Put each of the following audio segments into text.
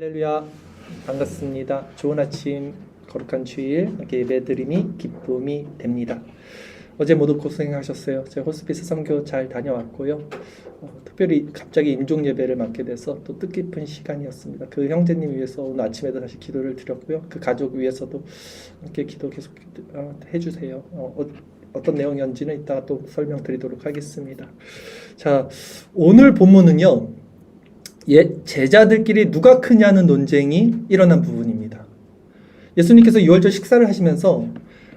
할렐루야, 반갑습니다. 좋은 아침, 거룩한 주일 예배드림이 기쁨이 됩니다. 어제 모두 고생하셨어요. 제가 호스피스 선교 잘 다녀왔고요. 특별히 갑자기 임종 예배를 맡게 돼서 또 뜻깊은 시간이었습니다. 그 형제님 위해서 오늘 아침에도 다시 기도를 드렸고요. 그 가족 위해서도 함께 기도 계속 해주세요. 어떤 내용이었는지는 이따가 또 설명드리도록 하겠습니다. 자, 오늘 본문은요, 제자들끼리 누가 크냐는 논쟁이 일어난 부분입니다. 예수님께서 유월절 식사를 하시면서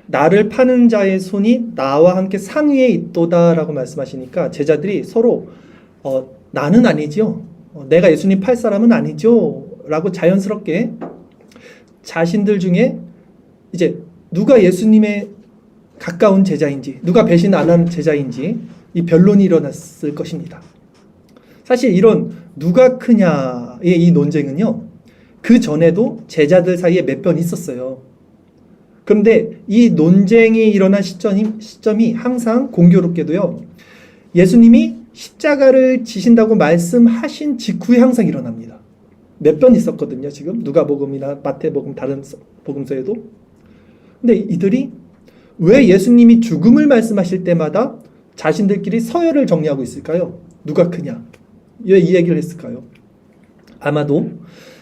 나를 파는 자의 손이 나와 함께 상위에 있도다 라고 말씀하시니까 제자들이 서로 나는 아니죠, 내가 예수님 팔 사람은 아니죠 라고 자연스럽게 자신들 중에 이제 누가 예수님의 가까운 제자인지, 누가 배신 안 한 제자인지 이 변론이 일어났을 것입니다. 사실 이런 누가 크냐의 이 논쟁은요, 그 전에도 제자들 사이에 몇 번 있었어요. 그런데 이 논쟁이 일어난 시점이 항상 공교롭게도요, 예수님이 십자가를 지신다고 말씀하신 직후에 항상 일어납니다. 몇 번 있었거든요. 지금 누가복음이나 마태복음 다른 복음서에도. 근데 이들이 왜 예수님이 죽음을 말씀하실 때마다 자신들끼리 서열을 정리하고 있을까요? 누가 크냐? 왜 이 얘기를 했을까요? 아마도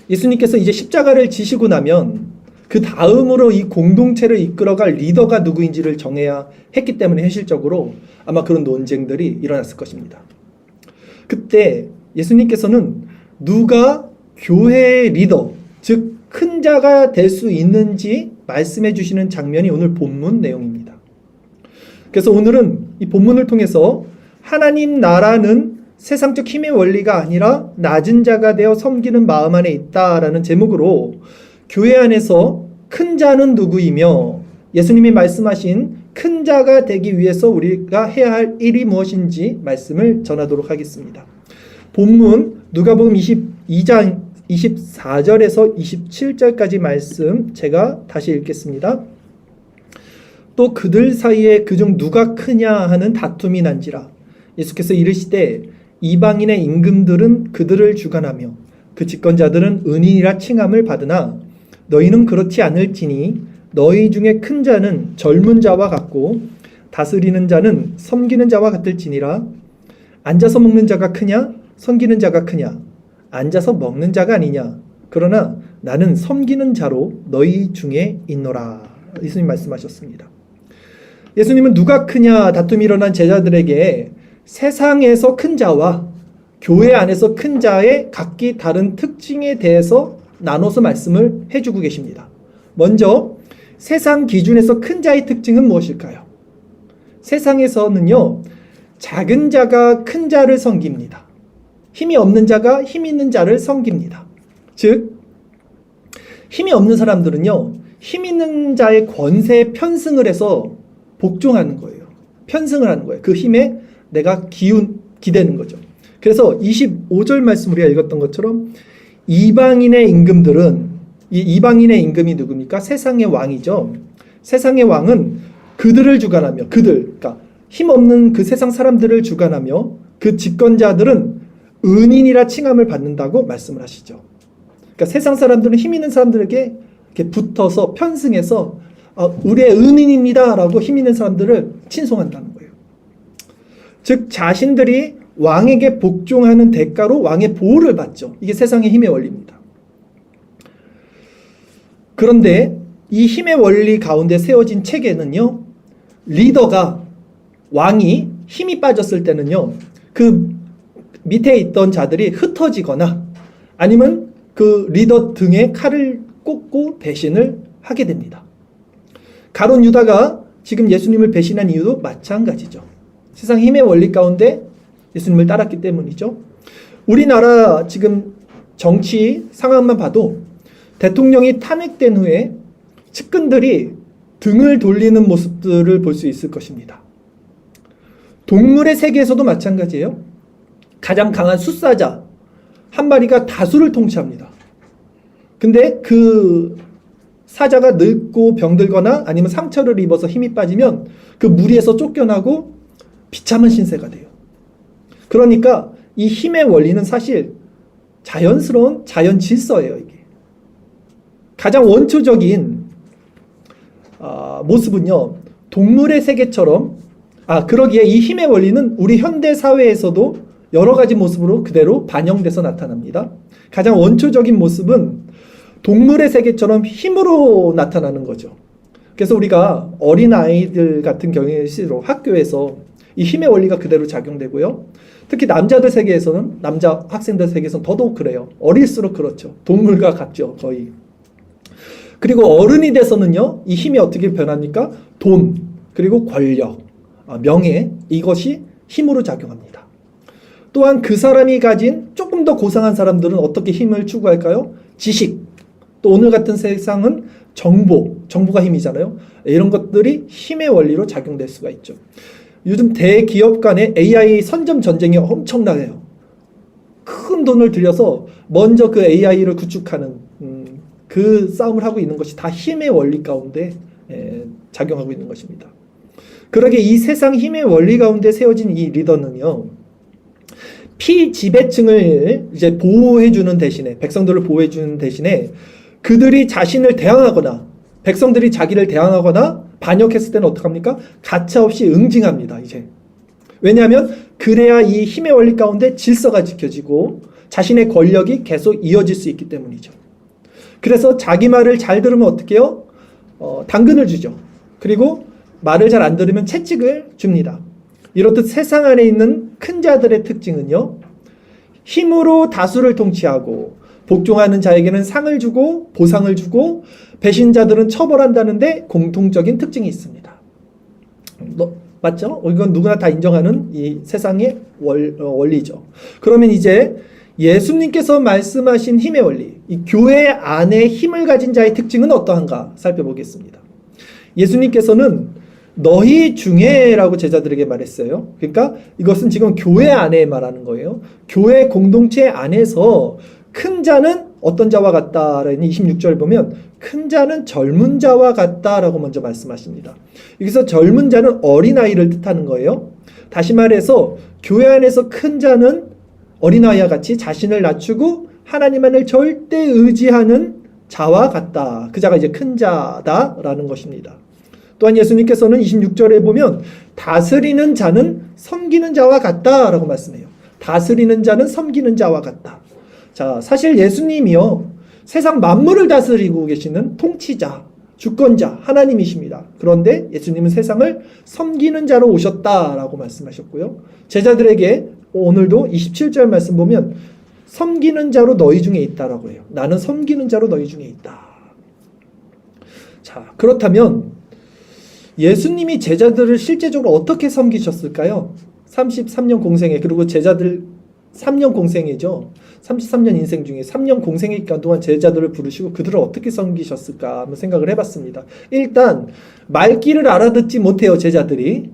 예수님께서 이제 십자가를 지시고 나면 그 다음으로 이 공동체를 이끌어갈 리더가 누구인지를 정해야 했기 때문에 현실적으로 아마 그런 논쟁들이 일어났을 것입니다. 그때 예수님께서는 누가 교회의 리더, 즉 큰 자가 될 수 있는지 말씀해 주시는 장면이 오늘 본문 내용입니다. 그래서 오늘은 이 본문을 통해서 하나님 나라는 세상적 힘의 원리가 아니라 낮은 자가 되어 섬기는 마음 안에 있다라는 제목으로 교회 안에서 큰 자는 누구이며 예수님이 말씀하신 큰 자가 되기 위해서 우리가 해야 할 일이 무엇인지 말씀을 전하도록 하겠습니다. 본문 누가복음 22장 24절에서 27절까지 말씀 제가 다시 읽겠습니다. 또 그들 사이에 그중 누가 크냐 하는 다툼이 난지라 예수께서 이르시되 이방인의 임금들은 그들을 주관하며 그 집권자들은 은인이라 칭함을 받으나 너희는 그렇지 않을지니 너희 중에 큰 자는 젊은 자와 같고 다스리는 자는 섬기는 자와 같을지니라. 앉아서 먹는 자가 크냐 섬기는 자가 크냐? 앉아서 먹는 자가 아니냐? 그러나 나는 섬기는 자로 너희 중에 있노라. 예수님 말씀하셨습니다. 예수님은 누가 크냐 다툼이 일어난 제자들에게 세상에서 큰 자와 교회 안에서 큰 자의 각기 다른 특징에 대해서 나눠서 말씀을 해주고 계십니다. 먼저 세상 기준에서 큰 자의 특징은 무엇일까요? 세상에서는요, 작은 자가 큰 자를 섬깁니다. 힘이 없는 자가 힘 있는 자를 섬깁니다. 즉 힘이 없는 사람들은요, 힘 있는 자의 권세에 편승을 해서 복종하는 거예요. 편승을 하는 거예요. 그 힘에 내가 기대는 거죠. 그래서 25절 말씀 우리가 읽었던 것처럼 이방인의 임금들은, 이 이방인의 임금이 누굽니까? 세상의 왕이죠. 세상의 왕은 그들을 주관하며, 그러니까 힘없는 그 세상 사람들을 주관하며 그 집권자들은 은인이라 칭함을 받는다고 말씀을 하시죠. 그러니까 세상 사람들은 힘 있는 사람들에게 이렇게 붙어서 편승해서 우리의 은인입니다 라고 힘 있는 사람들을 칭송한다는 거예요. 즉 자신들이 왕에게 복종하는 대가로 왕의 보호를 받죠. 이게 세상의 힘의 원리입니다. 그런데 이 힘의 원리 가운데 세워진 체계는요, 리더가, 왕이 힘이 빠졌을 때는요, 그 밑에 있던 자들이 흩어지거나 아니면 그 리더 등에 칼을 꽂고 배신을 하게 됩니다. 가룟 유다가 지금 예수님을 배신한 이유도 마찬가지죠. 세상 힘의 원리 가운데 예수님을 따랐기 때문이죠. 우리나라 지금 정치 상황만 봐도 대통령이 탄핵된 후에 측근들이 등을 돌리는 모습들을 볼 수 있을 것입니다. 동물의 세계에서도 마찬가지예요. 가장 강한 숫사자 한 마리가 다수를 통치합니다. 근데 그 사자가 늙고 병들거나 아니면 상처를 입어서 힘이 빠지면 그 무리에서 쫓겨나고 비참한 신세가 돼요. 그러니까 이 힘의 원리는 사실 자연스러운 자연 질서예요, 이게. 가장 원초적인 모습은요, 동물의 세계처럼, 그러기에 이 힘의 원리는 우리 현대 사회에서도 여러 가지 모습으로 그대로 반영돼서 나타납니다. 가장 원초적인 모습은 동물의 세계처럼 힘으로 나타나는 거죠. 그래서 우리가 어린아이들 같은 경우에도 학교에서 이 힘의 원리가 그대로 작용되고요. 특히 남자들 세계에서는, 남자 학생들 세계에서는 더더욱 그래요. 어릴수록 그렇죠. 동물과 같죠, 거의. 그리고 어른이 돼서는요, 이 힘이 어떻게 변합니까? 돈, 그리고 권력, 명예, 이것이 힘으로 작용합니다. 또한 그 사람이 가진 조금 더 고상한 사람들은 어떻게 힘을 추구할까요? 지식, 또 오늘 같은 세상은 정보가 힘이잖아요. 이런 것들이 힘의 원리로 작용될 수가 있죠. 요즘 대기업 간의 AI 선점 전쟁이 엄청나요. 큰 돈을 들여서 먼저 그 AI를 구축하는 그 싸움을 하고 있는 것이 다 힘의 원리 가운데 작용하고 있는 것입니다. 그러게 이 세상 힘의 원리 가운데 세워진 이 리더는요, 피지배층을 이제 보호해주는 대신에, 백성들을 보호해주는 대신에 그들이 자신을 대항하거나 백성들이 자기를 대항하거나 반역했을 때는 어떡합니까? 가차없이 응징합니다. 이제 왜냐하면 그래야 이 힘의 원리 가운데 질서가 지켜지고 자신의 권력이 계속 이어질 수 있기 때문이죠. 그래서 자기 말을 잘 들으면 어떻게 해요? 당근을 주죠. 그리고 말을 잘 안 들으면 채찍을 줍니다. 이렇듯 세상 안에 있는 큰 자들의 특징은요, 힘으로 다수를 통치하고 복종하는 자에게는 상을 주고 보상을 주고 배신자들은 처벌한다는데 공통적인 특징이 있습니다. 맞죠? 이건 누구나 다 인정하는 이 세상의 원리죠. 그러면 이제 예수님께서 말씀하신 힘의 원리, 이 교회 안에 힘을 가진 자의 특징은 어떠한가 살펴보겠습니다. 예수님께서는 너희 중에라고 제자들에게 말했어요. 그러니까 이것은 지금 교회 안에 말하는 거예요. 교회 공동체 안에서 큰 자는 어떤 자와 같다라는 26절 보면 큰 자는 젊은 자와 같다라고 먼저 말씀하십니다. 여기서 젊은 자는 어린아이를 뜻하는 거예요. 다시 말해서 교회 안에서 큰 자는 어린아이와 같이 자신을 낮추고 하나님만을 절대 의지하는 자와 같다. 그 자가 이제 큰 자다라는 것입니다. 또한 예수님께서는 26절에 보면 다스리는 자는 섬기는 자와 같다라고 말씀해요. 다스리는 자는 섬기는 자와 같다. 자, 사실 예수님이요, 세상 만물을 다스리고 계시는 통치자, 주권자, 하나님이십니다. 그런데 예수님은 세상을 섬기는 자로 오셨다라고 말씀하셨고요. 제자들에게 오늘도 27절 말씀 보면 섬기는 자로 너희 중에 있다라고 해요. 나는 섬기는 자로 너희 중에 있다. 자, 그렇다면 예수님이 제자들을 실제적으로 어떻게 섬기셨을까요? 33년 공생애, 그리고 제자들 3년 공생애죠. 33년 인생 중에 3년 공생애 기간 동안 제자들을 부르시고 그들을 어떻게 섬기셨을까 한번 생각을 해봤습니다. 일단 말귀를 알아듣지 못해요, 제자들이.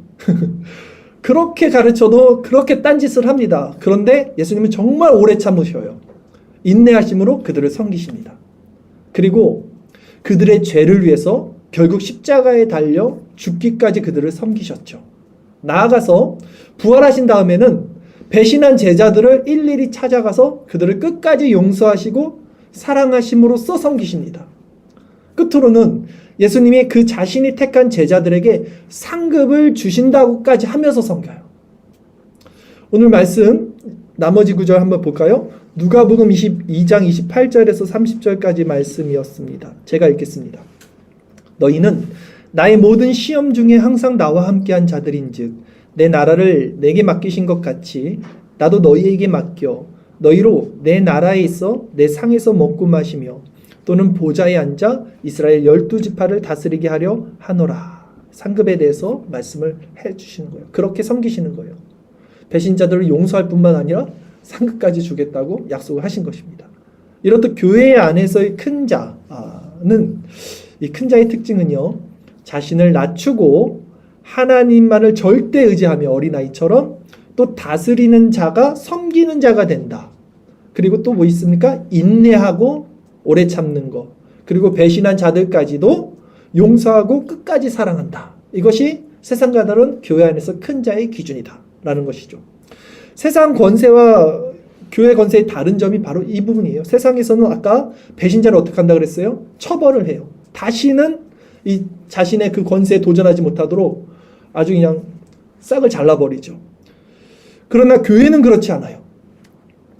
그렇게 가르쳐도 그렇게 딴짓을 합니다. 그런데 예수님은 정말 오래 참으셔요. 인내하심으로 그들을 섬기십니다. 그리고 그들의 죄를 위해서 결국 십자가에 달려 죽기까지 그들을 섬기셨죠. 나아가서 부활하신 다음에는 배신한 제자들을 일일이 찾아가서 그들을 끝까지 용서하시고 사랑하심으로써 섬기십니다. 끝으로는 예수님이 그 자신이 택한 제자들에게 상급을 주신다고까지 하면서 섬겨요. 오늘 말씀 나머지 구절 한번 볼까요? 누가복음 22장 28절에서 30절까지 말씀이었습니다. 제가 읽겠습니다. 너희는 나의 모든 시험 중에 항상 나와 함께한 자들인즉 내 나라를 내게 맡기신 것 같이 나도 너희에게 맡겨 너희로 내 나라에 있어 내 상에서 먹고 마시며 또는 보좌에 앉아 이스라엘 12지파를 다스리게 하려 하노라. 상급에 대해서 말씀을 해주시는 거예요. 그렇게 섬기시는 거예요. 배신자들을 용서할 뿐만 아니라 상급까지 주겠다고 약속을 하신 것입니다. 이렇듯 교회 안에서의 큰 자는, 이 큰 자의 특징은요, 자신을 낮추고 하나님만을 절대 의지하며 어린아이처럼 또 다스리는 자가 섬기는 자가 된다. 그리고 또 뭐 있습니까? 인내하고 오래 참는 것. 그리고 배신한 자들까지도 용서하고 끝까지 사랑한다. 이것이 세상과 다른 교회 안에서 큰 자의 기준이다 라는 것이죠. 세상 권세와 교회 권세의 다른 점이 바로 이 부분이에요. 세상에서는 아까 배신자를 어떻게 한다 그랬어요? 처벌을 해요. 다시는 이 자신의 그 권세에 도전하지 못하도록 아주 그냥 싹을 잘라버리죠. 그러나 교회는 그렇지 않아요.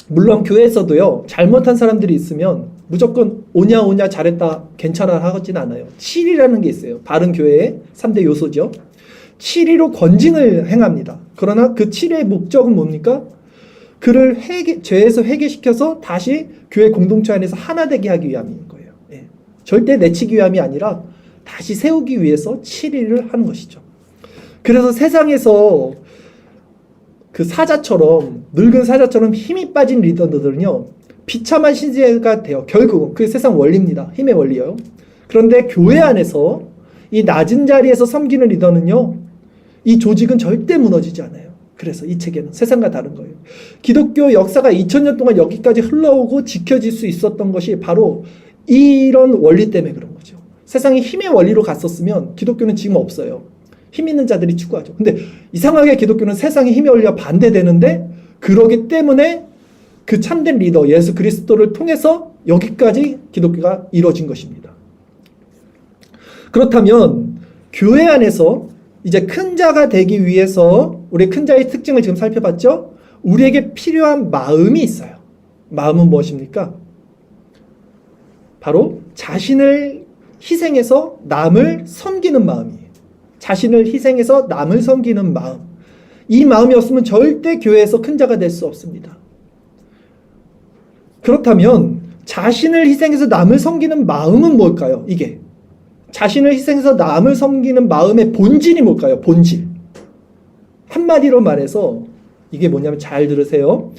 물론 교회에서도요, 잘못한 사람들이 있으면 무조건 오냐 잘했다 괜찮아 하진 않아요. 치리라는 게 있어요. 바른 교회의 3대 요소죠. 치리로 건징을 행합니다. 그러나 그 치리의 목적은 뭡니까? 그를 죄에서 회개시켜서 다시 교회 공동체 안에서 하나 되게 하기 위함인 거예요. 예. 절대 내치기 위함이 아니라 다시 세우기 위해서 치리를 하는 것이죠. 그래서 세상에서 그 사자처럼, 늙은 사자처럼 힘이 빠진 리더들은요, 비참한 신세가 돼요. 결국은 그게 세상 원리입니다. 힘의 원리요. 그런데 교회 안에서 이 낮은 자리에서 섬기는 리더는요, 이 조직은 절대 무너지지 않아요. 그래서 이 체계는 세상과 다른 거예요. 기독교 역사가 2000년 동안 여기까지 흘러오고 지켜질 수 있었던 것이 바로 이런 원리 때문에 그런 거죠. 세상이 힘의 원리로 갔었으면 기독교는 지금 없어요. 힘 있는 자들이 추구하죠. 근데 이상하게 기독교는 세상의 힘의 원리와 반대되는데, 그러기 때문에 그 참된 리더 예수 그리스도를 통해서 여기까지 기독교가 이루어진 것입니다. 그렇다면 교회 안에서 이제 큰 자가 되기 위해서, 우리 큰 자의 특징을 지금 살펴봤죠? 우리에게 필요한 마음이 있어요. 마음은 무엇입니까? 바로 자신을 희생해서 남을 섬기는 마음이에요. 자신을 희생해서 남을 섬기는 마음. 이 마음이 없으면 절대 교회에서 큰 자가 될 수 없습니다. 그렇다면 자신을 희생해서 남을 섬기는 마음은 뭘까요? 이게 자신을 희생해서 남을 섬기는 마음의 본질이 뭘까요? 본질. 한마디로 말해서 이게 뭐냐면, 잘 들으세요.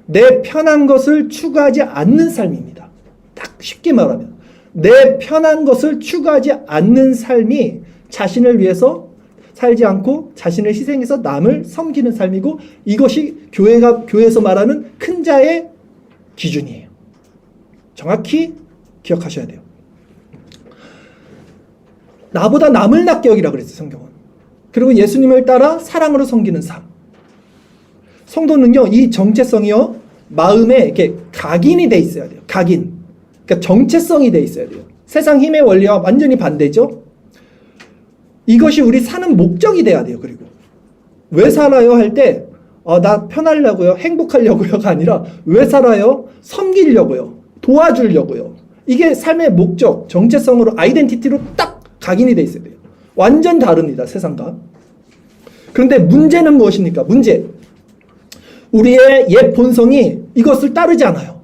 내 편한 것을 추구하지 않는 삶입니다. 딱 쉽게 말하면 내 편한 것을 추구하지 않는 삶이 자신을 위해서 살지 않고 자신을 희생해서 남을 섬기는 삶이고, 이것이 교회에서 말하는 큰 자의 기준이에요. 정확히 기억하셔야 돼요. 나보다 남을 낮게 여기라 그랬어요, 성경은. 그리고 예수님을 따라 사랑으로 섬기는 삶. 성도는요, 이 정체성이요, 마음에 이렇게 각인이 돼 있어야 돼요. 각인. 그러니까 정체성이 돼 있어야 돼요. 세상 힘의 원리와 완전히 반대죠. 이것이 우리 사는 목적이 돼야 돼요. 그리고 왜 살아요 할 때 나 편하려고요, 행복하려고요가 아니라 왜 살아요? 섬기려고요, 도와주려고요. 이게 삶의 목적, 정체성으로, 아이덴티티로 딱 각인이 돼 있어야 돼요. 완전 다릅니다, 세상과. 그런데 문제는 무엇입니까? 문제. 우리의 옛 본성이 이것을 따르지 않아요.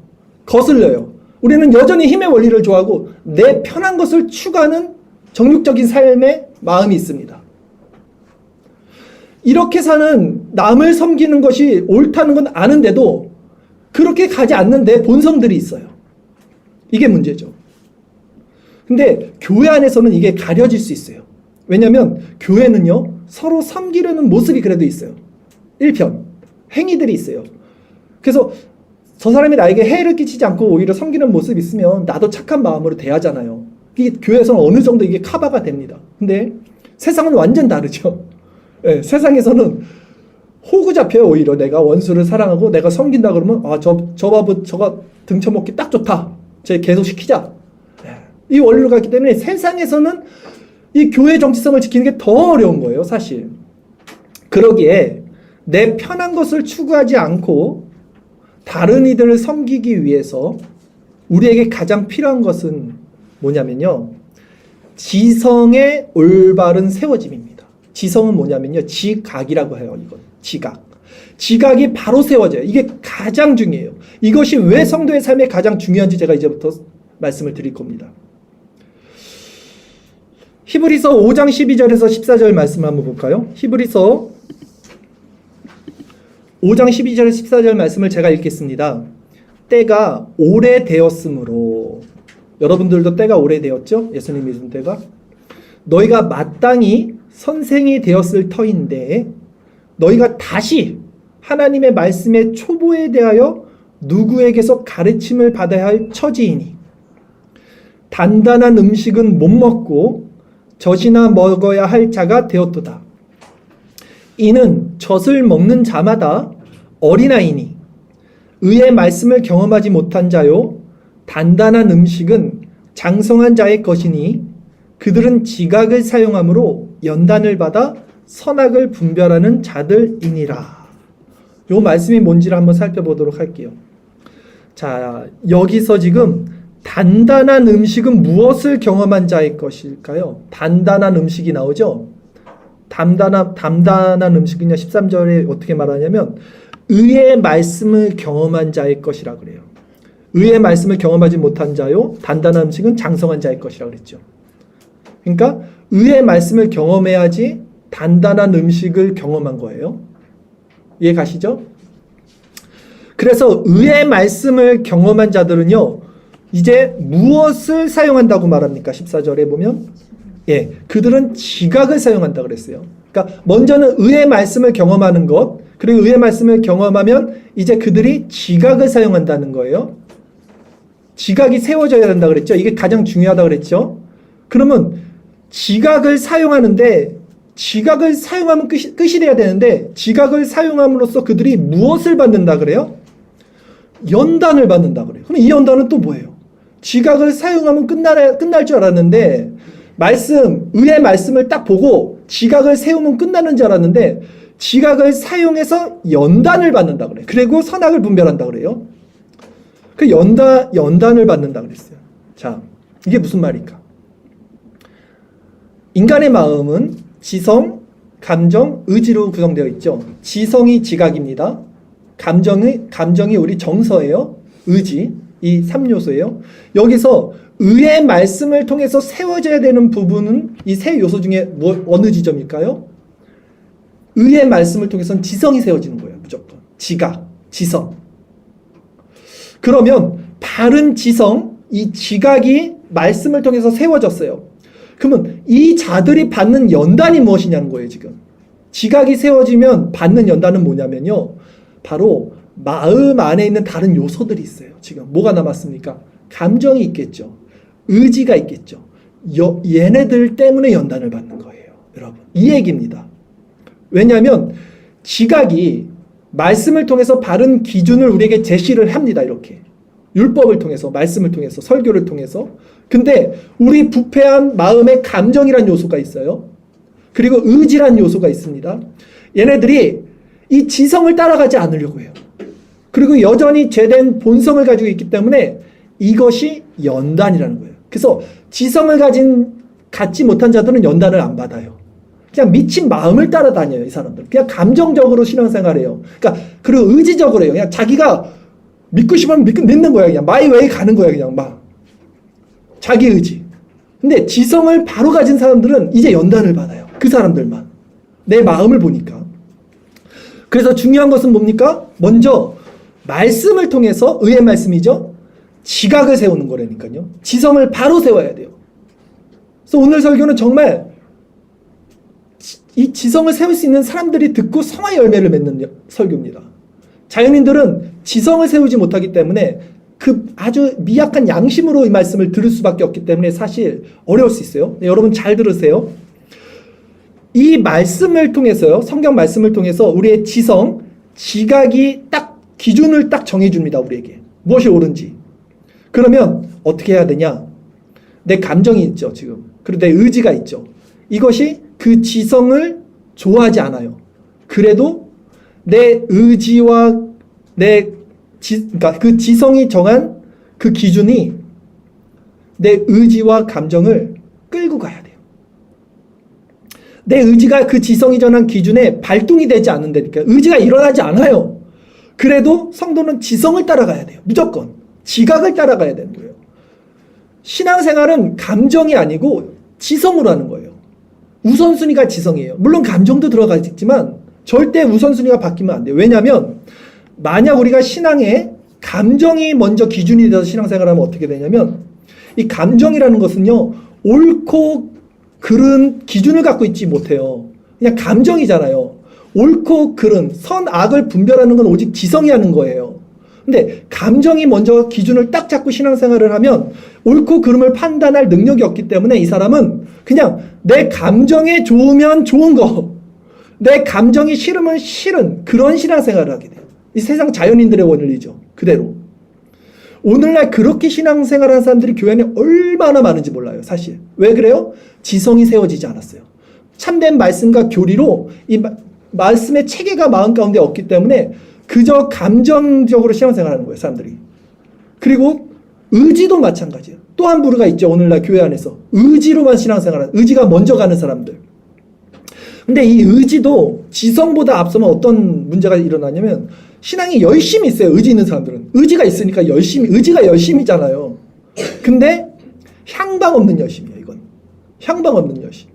거슬려요. 우리는 여전히 힘의 원리를 좋아하고 내 편한 것을 추구하는 정욕적인 삶의 마음이 있습니다. 이렇게 사는, 남을 섬기는 것이 옳다는 건 아는데도 그렇게 가지 않는 내 본성들이 있어요. 이게 문제죠. 근데 교회 안에서는 이게 가려질 수 있어요. 왜냐하면 교회는요, 서로 섬기려는 모습이 그래도 있어요. 1편 행위들이 있어요. 그래서 저 사람이 나에게 해를 끼치지 않고 오히려 섬기는 모습이 있으면 나도 착한 마음으로 대하잖아요. 이게 교회에서는 어느 정도 이게 커버가 됩니다. 근데 세상은 완전 다르죠. 네, 세상에서는 호구 잡혀요. 오히려 내가 원수를 사랑하고 내가 섬긴다 그러면 저 바보 저거 등쳐먹기 딱 좋다. 쟤 계속 시키자. 네, 이 원리로 갔기 때문에 세상에서는 이 교회 정체성을 지키는 게 더 어려운 거예요, 사실. 그러기에 내 편한 것을 추구하지 않고 다른 이들을 섬기기 위해서 우리에게 가장 필요한 것은 뭐냐면요, 지성의 올바른 세워짐입니다. 지성은 뭐냐면요, 지각이라고 해요. 이건 지각. 지각이 바로 세워져요. 이게 가장 중요해요. 이것이 왜 성도의 삶에 가장 중요한지 제가 이제부터 말씀을 드릴 겁니다. 히브리서 5장 12절에서 14절 말씀 한번 볼까요? 히브리서 5장 12절 14절 말씀을 제가 읽겠습니다. 때가 오래되었으므로, 여러분들도 때가 오래되었죠? 예수님 믿은 때가. 너희가 마땅히 선생이 되었을 터인데 너희가 다시 하나님의 말씀의 초보에 대하여 누구에게서 가르침을 받아야 할 처지이니, 단단한 음식은 못 먹고 젖이나 먹어야 할 자가 되었도다. 이는 젖을 먹는 자마다 어린아이니 의의 말씀을 경험하지 못한 자요 단단한 음식은 장성한 자의 것이니 그들은 지각을 사용함으로 연단을 받아 선악을 분별하는 자들이니라. 요 말씀이 뭔지를 한번 살펴보도록 할게요. 자, 여기서 지금 단단한 음식은 무엇을 경험한 자의 것일까요? 단단한 음식이 나오죠. 담단한 음식은요, 13절에 어떻게 말하냐면 의의 말씀을 경험한 자의 것이라 그래요. 의의 말씀을 경험하지 못한 자요 단단한 음식은 장성한 자의 것이라 그랬죠. 그러니까 의의 말씀을 경험해야지 단단한 음식을 경험한 거예요. 이해 가시죠? 그래서 의의 말씀을 경험한 자들은요, 이제 무엇을 사용한다고 말합니까? 14절에 보면 그들은 지각을 사용한다 그랬어요. 그러니까 먼저는 의의 말씀을 경험하는 것, 그리고 의의 말씀을 경험하면 이제 그들이 지각을 사용한다는 거예요. 지각이 세워져야 된다 그랬죠. 이게 가장 중요하다 그랬죠. 그러면 지각을 사용하는데, 지각을 사용하면 끝이 돼야 되는데, 지각을 사용함으로써 그들이 무엇을 받는다 그래요? 연단을 받는다 그래요. 그럼 이 연단은 또 뭐예요? 지각을 사용하면 끝날 줄 알았는데, 의의 말씀을 딱 보고 지각을 세우면 끝나는 줄 알았는데, 지각을 사용해서 연단을 받는다 그래요. 그리고 선악을 분별한다 그래요. 그 연단을 받는다 그랬어요. 자, 이게 무슨 말일까? 인간의 마음은 지성, 감정, 의지로 구성되어 있죠. 지성이 지각입니다. 감정이 우리 정서예요. 의지, 이 3요소예요. 여기서 의의 말씀을 통해서 세워져야 되는 부분은 이 세 요소 중에 어느 지점일까요? 의의 말씀을 통해서는 지성이 세워지는 거예요. 무조건. 지각, 지성. 그러면 바른 지성, 이 지각이 말씀을 통해서 세워졌어요. 그러면 이 자들이 받는 연단이 무엇이냐는 거예요, 지금. 지각이 세워지면 받는 연단은 뭐냐면요, 바로 마음 안에 있는 다른 요소들이 있어요. 지금 뭐가 남았습니까? 감정이 있겠죠. 의지가 있겠죠. 얘네들 때문에 연단을 받는 거예요, 여러분. 이 얘기입니다. 왜냐하면 지각이 말씀을 통해서 바른 기준을 우리에게 제시를 합니다. 이렇게 율법을 통해서, 말씀을 통해서, 설교를 통해서. 근데 우리 부패한 마음에 감정이란 요소가 있어요. 그리고 의지란 요소가 있습니다. 얘네들이 이 지성을 따라가지 않으려고 해요. 그리고 여전히 죄된 본성을 가지고 있기 때문에 이것이 연단이라는 거예요. 그래서 지성을 갖지 못한 자들은 연단을 안 받아요. 그냥 미친 마음을 따라다녀요, 이 사람들. 그냥 감정적으로 신앙생활해요. 그러니까, 그리고 의지적으로 해요. 그냥 자기가 믿고 싶으면 믿는 거야. 그냥 마이웨이 가는 거야, 그냥 막. 자기 의지. 근데 지성을 바로 가진 사람들은 이제 연단을 받아요. 그 사람들만. 내 마음을 보니까. 그래서 중요한 것은 뭡니까? 먼저, 말씀을 통해서, 의의 말씀이죠. 지각을 세우는 거라니까요. 지성을 바로 세워야 돼요. 그래서 오늘 설교는 정말 이 지성을 세울 수 있는 사람들이 듣고 성화의 열매를 맺는 설교입니다. 자연인들은 지성을 세우지 못하기 때문에 그 아주 미약한 양심으로 이 말씀을 들을 수밖에 없기 때문에 사실 어려울 수 있어요. 네, 여러분 잘 들으세요. 이 말씀을 통해서요, 성경 말씀을 통해서 우리의 지성, 지각이 딱 기준을 딱 정해줍니다. 우리에게 무엇이 옳은지. 그러면 어떻게 해야 되냐? 내 감정이 있죠, 지금. 그리고 내 의지가 있죠. 이것이 그 지성을 좋아하지 않아요. 그래도 내 의지와 그러니까 그 지성이 정한 그 기준이 내 의지와 감정을 끌고 가야 돼요. 내 의지가 그 지성이 정한 기준에 발동이 되지 않는다니까. 의지가 일어나지 않아요. 그래도 성도는 지성을 따라가야 돼요. 무조건. 지각을 따라가야 되는 거예요. 신앙생활은 감정이 아니고 지성으로 하는 거예요. 우선순위가 지성이에요. 물론 감정도 들어가 있지만 절대 우선순위가 바뀌면 안 돼요. 왜냐하면 만약 우리가 신앙에 감정이 먼저 기준이 돼서 신앙생활하면 어떻게 되냐면, 이 감정이라는 것은요, 옳고 그른 기준을 갖고 있지 못해요. 그냥 감정이잖아요. 옳고 그른, 선악을 분별하는 건 오직 지성이 하는 거예요. 근데 감정이 먼저 기준을 딱 잡고 신앙생활을 하면 옳고 그름을 판단할 능력이 없기 때문에 이 사람은 그냥 내 감정에 좋으면 좋은 거, 내 감정이 싫으면 싫은 그런 신앙생활을 하게 돼요. 이 세상 자연인들의 원리죠. 그대로. 오늘날 그렇게 신앙생활하는 사람들이 교회 안에 얼마나 많은지 몰라요. 사실. 왜 그래요? 지성이 세워지지 않았어요. 참된 말씀과 교리로 이 말씀의 체계가 마음 가운데 없기 때문에 그저 감정적으로 신앙생활하는 거예요. 사람들이. 그리고 의지도 마찬가지예요. 또 한 부류가 있죠. 오늘날 교회 안에서. 의지로만 신앙생활하는, 의지가 먼저 가는 사람들. 근데 이 의지도 지성보다 앞서면 어떤 문제가 일어나냐면 신앙이 열심히 있어요. 의지 있는 사람들은. 의지가 있으니까 의지가 열심이잖아요. 근데 향방 없는 열심이에요. 이건. 향방 없는 열심.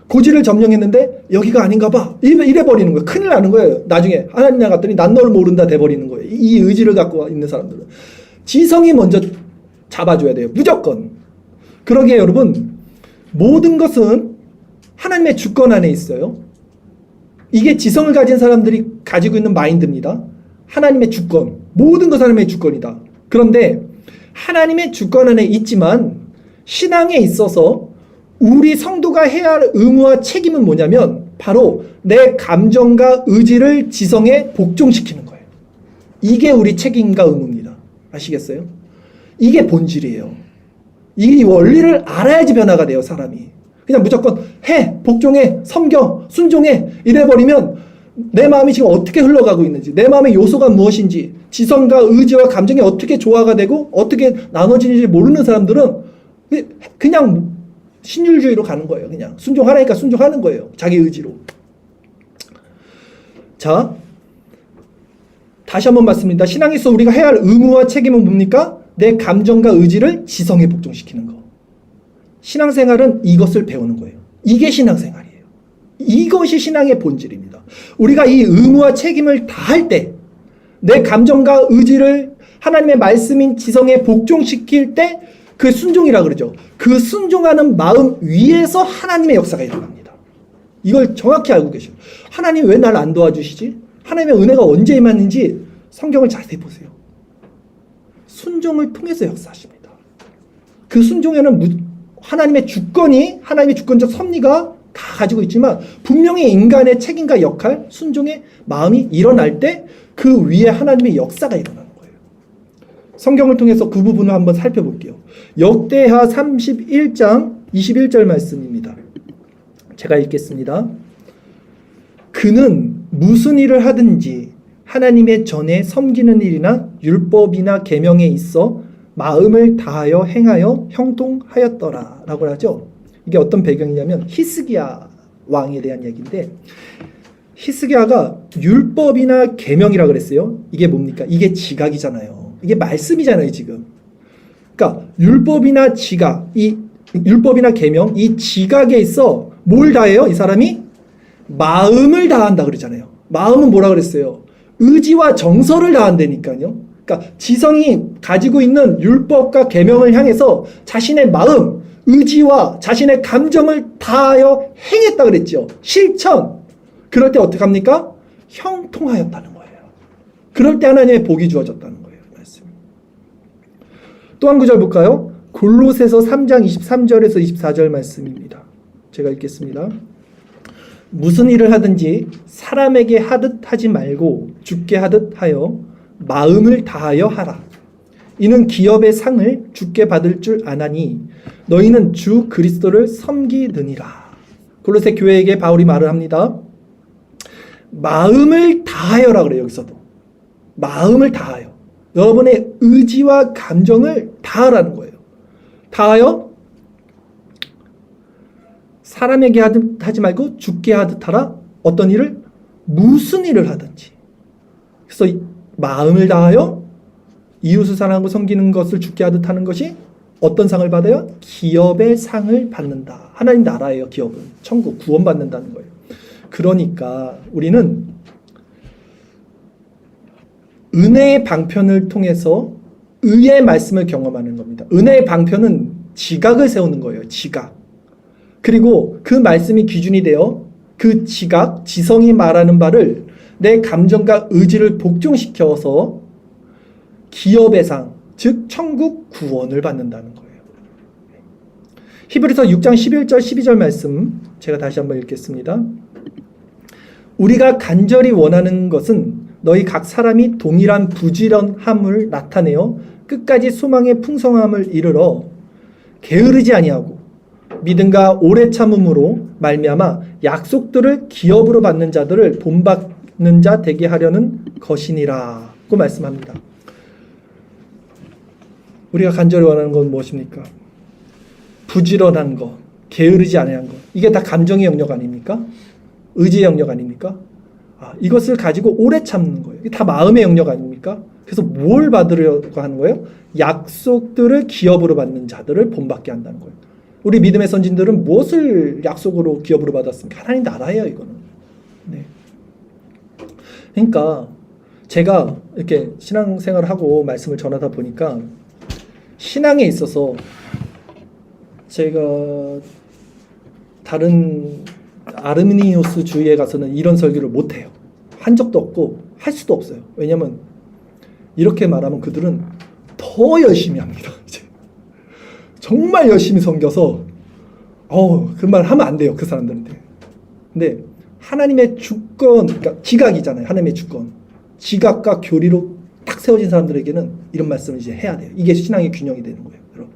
고지를 점령했는데 여기가 아닌가 봐. 이래버리는 거예요. 큰일 나는 거예요. 나중에 하나님 나라 갔더니 난 너를 모른다 돼버리는 거예요. 이 의지를 갖고 있는 사람들은. 지성이 먼저 잡아줘야 돼요. 무조건. 그러기에 여러분 모든 것은 하나님의 주권 안에 있어요. 이게 지성을 가진 사람들이 가지고 있는 마인드입니다. 하나님의 주권. 모든 것은 하나님의 주권이다. 그런데 하나님의 주권 안에 있지만 신앙에 있어서 우리 성도가 해야 할 의무와 책임은 뭐냐면 바로 내 감정과 의지를 지성에 복종시키는 거예요. 이게 우리 책임과 의무입니다. 아시겠어요? 이게 본질이에요. 이 원리를 알아야지 변화가 돼요. 사람이. 그냥 무조건 해, 복종해, 섬겨, 순종해 이래버리면 내 마음이 지금 어떻게 흘러가고 있는지, 내 마음의 요소가 무엇인지, 지성과 의지와 감정이 어떻게 조화가 되고 어떻게 나눠지는지 모르는 사람들은 그냥 신율주의로 가는 거예요. 그냥 순종하라니까 순종하는 거예요. 자기 의지로. 자, 다시 한번 말씀드립니다. 신앙에서 우리가 해야 할 의무와 책임은 뭡니까? 내 감정과 의지를 지성에 복종시키는 거. 신앙생활은 이것을 배우는 거예요. 이게 신앙생활이에요. 이것이 신앙의 본질입니다. 우리가 이 의무와 책임을 다 할 때 내 감정과 의지를 하나님의 말씀인 지성에 복종시킬 때 그 순종이라 그러죠. 그 순종하는 마음 위에서 하나님의 역사가 일어납니다. 이걸 정확히 알고 계셔요. 하나님 왜 날 안 도와주시지? 하나님의 은혜가 언제 임했는지 성경을 자세히 보세요. 순종을 통해서 역사하십니다. 그 순종에는 하나님의 주권이, 하나님의 주권적 섭리가 다 가지고 있지만 분명히 인간의 책임과 역할, 순종의 마음이 일어날 때 그 위에 하나님의 역사가 일어나는 거예요. 성경을 통해서 그 부분을 한번 살펴볼게요. 역대하 31장 21절 말씀입니다. 제가 읽겠습니다. 그는 무슨 일을 하든지 하나님의 전에 섬기는 일이나 율법이나 계명에 있어 마음을 다하여 행하여 형통하였더라 라고 하죠. 이게 어떤 배경이냐면 히스기야 왕에 대한 얘기인데 히스기야가 율법이나 계명이라 그랬어요. 이게 뭡니까? 이게 지각이잖아요. 이게 말씀이잖아요, 지금. 그러니까 율법이나 지각, 이 율법이나 계명, 이 지각에 있어 뭘 다해요? 이 사람이 마음을 다한다 그러잖아요. 마음은 뭐라 그랬어요? 의지와 정서를 다한다니까요. 그러니까 지성이 가지고 있는 율법과 계명을 향해서 자신의 마음, 의지와 자신의 감정을 다하여 행했다 그랬죠. 실천. 그럴 때 어떻게 합니까? 형통하였다는 거예요. 그럴 때 하나님의 복이 주어졌다는 거예요. 말씀. 또 한 구절 볼까요? 골로새서 3장 23절에서 24절 말씀입니다. 제가 읽겠습니다. 무슨 일을 하든지 사람에게 하듯 하지 말고 주께 하듯 하여 마음을 다하여 하라. 이는 기업의 상을 주께 받을 줄 아나니 너희는 주 그리스도를 섬기느니라. 골로새 교회에게 바울이 말을 합니다. 마음을 다하여라 그래요. 여기서도 마음을 다하여 여러분의 의지와 감정을 다하라는 거예요. 다하여 사람에게 하듯 하지 말고 주께 하듯 하라. 어떤 일을? 무슨 일을 하든지. 그래서 마음을 다하여 이웃을 사랑하고 섬기는 것을 주께 하듯 하는 것이 어떤 상을 받아요? 기업의 상을 받는다. 하나님 나라예요. 기업은. 천국 구원받는다는 거예요. 그러니까 우리는 은혜의 방편을 통해서 의의 말씀을 경험하는 겁니다. 은혜의 방편은 지각을 세우는 거예요. 지각. 그리고 그 말씀이 기준이 되어 그 지각, 지성이 말하는 바를 내 감정과 의지를 복종시켜서 기업의 상, 즉 천국 구원을 받는다는 거예요. 히브리서 6장 11절 12절 말씀 제가 다시 한번 읽겠습니다. 우리가 간절히 원하는 것은 너희 각 사람이 동일한 부지런함을 나타내어 끝까지 소망의 풍성함을 이르러 게으르지 아니하고 믿음과 오래 참음으로 말미암아 약속들을 기업으로 받는 자들을 본받는 자 되게 하려는 것이니라고 말씀합니다. 우리가 간절히 원하는 건 무엇입니까? 부지런한 것, 게으르지 아니한 것. 이게 다 감정의 영역 아닙니까? 의지의 영역 아닙니까? 이것을 가지고 오래 참는 거예요. 이게 다 마음의 영역 아닙니까? 그래서 뭘 받으려고 하는 거예요? 약속들을 기업으로 받는 자들을 본받게 한다는 거예요. 우리 믿음의 선진들은 무엇을 약속으로 기업으로 받았습니까? 하나님 나라예요, 이거는. 네. 그러니까 제가 이렇게 신앙생활을 하고 말씀을 전하다 보니까 신앙에 있어서 제가 다른 아르미니우스 주의에 가서는 이런 설교를 못해요. 한 적도 없고 할 수도 없어요. 왜냐하면 이렇게 말하면 그들은 더 열심히 합니다. 이제 정말 열심히 섬겨서 그 말 하면 안 돼요. 그 사람들한테. 근데 하나님의 주권, 그러니까 지각이잖아요. 하나님의 주권. 지각과 교리로 딱 세워진 사람들에게는 이런 말씀을 이제 해야 돼요. 이게 신앙의 균형이 되는 거예요. 여러분.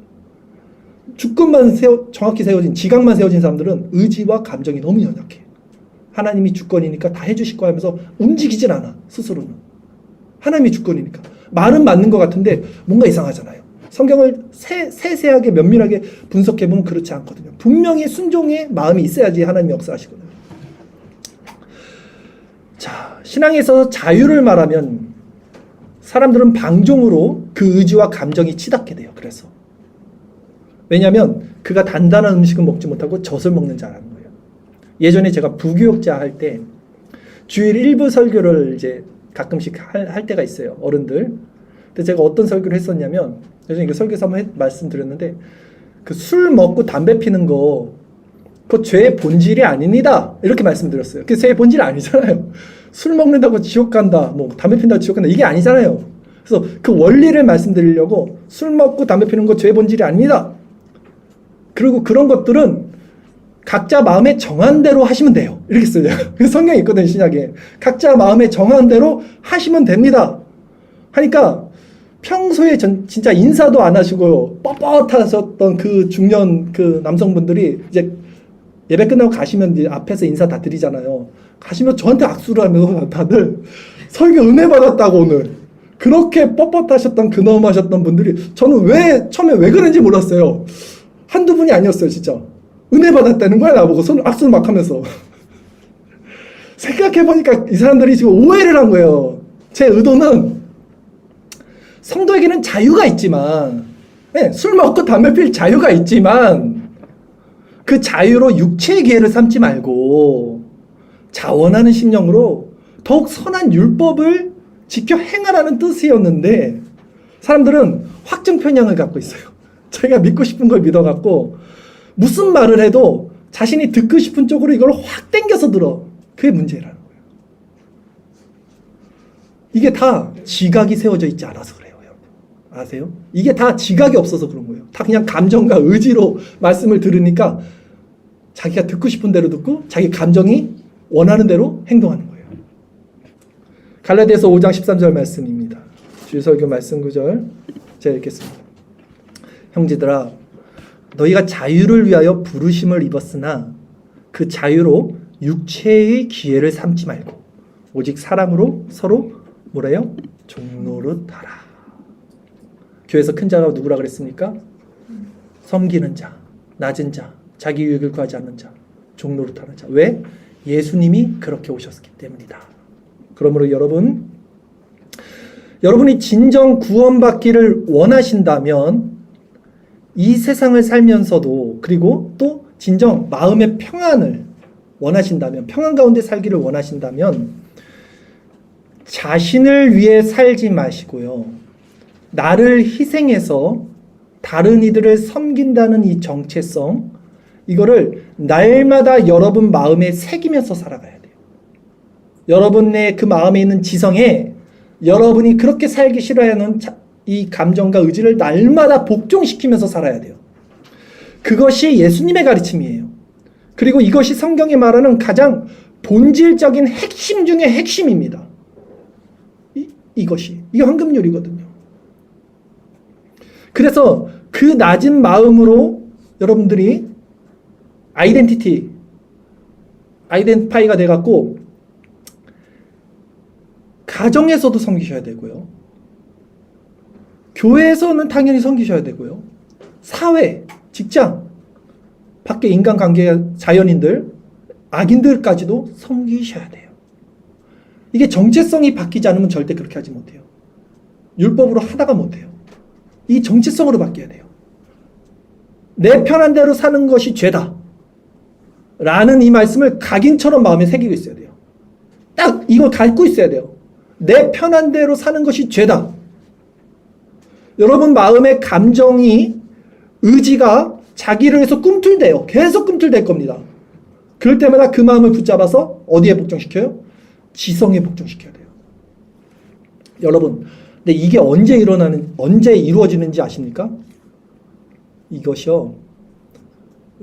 주권만 정확히 세워진, 지각만 세워진 사람들은 의지와 감정이 너무 연약해요. 하나님이 주권이니까 다 해주실 거야 하면서 움직이질 않아. 스스로는. 하나님이 주권이니까. 말은 맞는 것 같은데 뭔가 이상하잖아요. 성경을 세세하게 면밀하게 분석해보면 그렇지 않거든요. 분명히 순종의 마음이 있어야지 하나님이 역사하시거든요. 자, 신앙에 있어서 자유를 말하면 사람들은 방종으로 그 의지와 감정이 치닫게 돼요. 그래서 왜냐하면 그가 단단한 음식은 먹지 못하고 젖을 먹는 자라는 거예요. 예전에 제가 부교육자 할 때 주일 일부 설교를 이제 가끔씩 할 때가 있어요. 어른들. 근데 제가 어떤 설교를 했었냐면 예전에 이거 설교에서 한번 말씀드렸는데 그 술 먹고 담배 피는 거 그거 죄의 본질이 아닙니다. 이렇게 말씀드렸어요. 그게 죄의 본질이 아니잖아요. 술 먹는다고 지옥 간다. 뭐 담배 핀다고 지옥 간다. 이게 아니잖아요. 그래서 그 원리를 말씀드리려고 술 먹고 담배 피는 거 죄의 본질이 아닙니다. 그리고 그런 것들은 각자 마음에 정한 대로 하시면 돼요. 이렇게 써요. 성경에 있거든요. 신약에. 각자 마음에 정한 대로 하시면 됩니다. 하니까 평소에 진짜 인사도 안 하시고 뻣뻣하셨던 그 중년 그 남성분들이 이제 예배 끝나고 가시면 이제 앞에서 인사 다 드리잖아요. 가시면 저한테 악수를 하면서 다들 설교 은혜 받았다고 오늘. 그렇게 뻣뻣하셨던 근엄하셨던 분들이 저는 처음에 왜 그런지 몰랐어요. 한두 분이 아니었어요, 진짜. 은혜 받았다는 거야, 나보고. 악수를 막 하면서. 생각해보니까 이 사람들이 지금 오해를 한 거예요. 제 의도는 성도에게는 자유가 있지만, 네, 술 먹고 담배 필 자유가 있지만, 그 자유로 육체의 기회를 삼지 말고, 자원하는 심령으로 더욱 선한 율법을 지켜 행하라는 뜻이었는데, 사람들은 확증 편향을 갖고 있어요. 자기가 믿고 싶은 걸 믿어갖고 무슨 말을 해도 자신이 듣고 싶은 쪽으로 이걸 확 당겨서 들어. 그게 문제라는 거예요. 이게 다 지각이 세워져 있지 않아서 그래요. 여러분. 아세요? 이게 다 지각이 없어서 그런 거예요. 다 그냥 감정과 의지로 말씀을 들으니까 자기가 듣고 싶은 대로 듣고 자기 감정이 원하는 대로 행동하는 거예요. 갈라디아서 5장 13절 말씀입니다. 주일설교 말씀 구절 제가 읽겠습니다. 형제들아, 너희가 자유를 위하여 부르심을 입었으나 그 자유로 육체의 기회를 삼지 말고 오직 사랑으로 서로 뭐래요? 종노릇하라. 교회에서 큰 자가 누구라 그랬습니까? 섬기는 자, 낮은 자, 자기 유익을 구하지 않는 자, 종노릇하는 자. 왜? 예수님이 그렇게 오셨기 때문이다. 그러므로 여러분이 진정 구원받기를 원하신다면 이 세상을 살면서도 그리고 또 진정 마음의 평안을 원하신다면 평안 가운데 살기를 원하신다면 자신을 위해 살지 마시고요. 나를 희생해서 다른 이들을 섬긴다는 이 정체성 이거를 날마다 여러분 마음에 새기면서 살아가야 돼요. 여러분의 그 마음에 있는 지성에 여러분이 그렇게 살기 싫어하는 이 감정과 의지를 날마다 복종시키면서 살아야 돼요. 그것이 예수님의 가르침이에요. 그리고 이것이 성경이 말하는 가장 본질적인 핵심 중의 핵심입니다. 이게 황금률이거든요. 그래서 그 낮은 마음으로 여러분들이 아이덴티파이가 돼갖고 가정에서도 섬기셔야 되고요. 교회에서는 당연히 섬기셔야 되고요. 사회, 직장, 밖에 인간관계, 자연인들, 악인들까지도 섬기셔야 돼요. 이게 정체성이 바뀌지 않으면 절대 그렇게 하지 못해요. 율법으로 하다가 못해요. 이 정체성으로 바뀌어야 돼요. 내 편한 대로 사는 것이 죄다 라는 이 말씀을 각인처럼 마음에 새기고 있어야 돼요. 딱 이걸 갖고 있어야 돼요. 내 편한 대로 사는 것이 죄다. 여러분 마음의 감정이, 의지가 자기를 위해서 꿈틀대요. 계속 꿈틀댈 겁니다. 그럴 때마다 그 마음을 붙잡아서 어디에 복종시켜요? 지성에 복종시켜야 돼요. 여러분, 근데 이게 언제 이루어지는지 아십니까? 이것이요,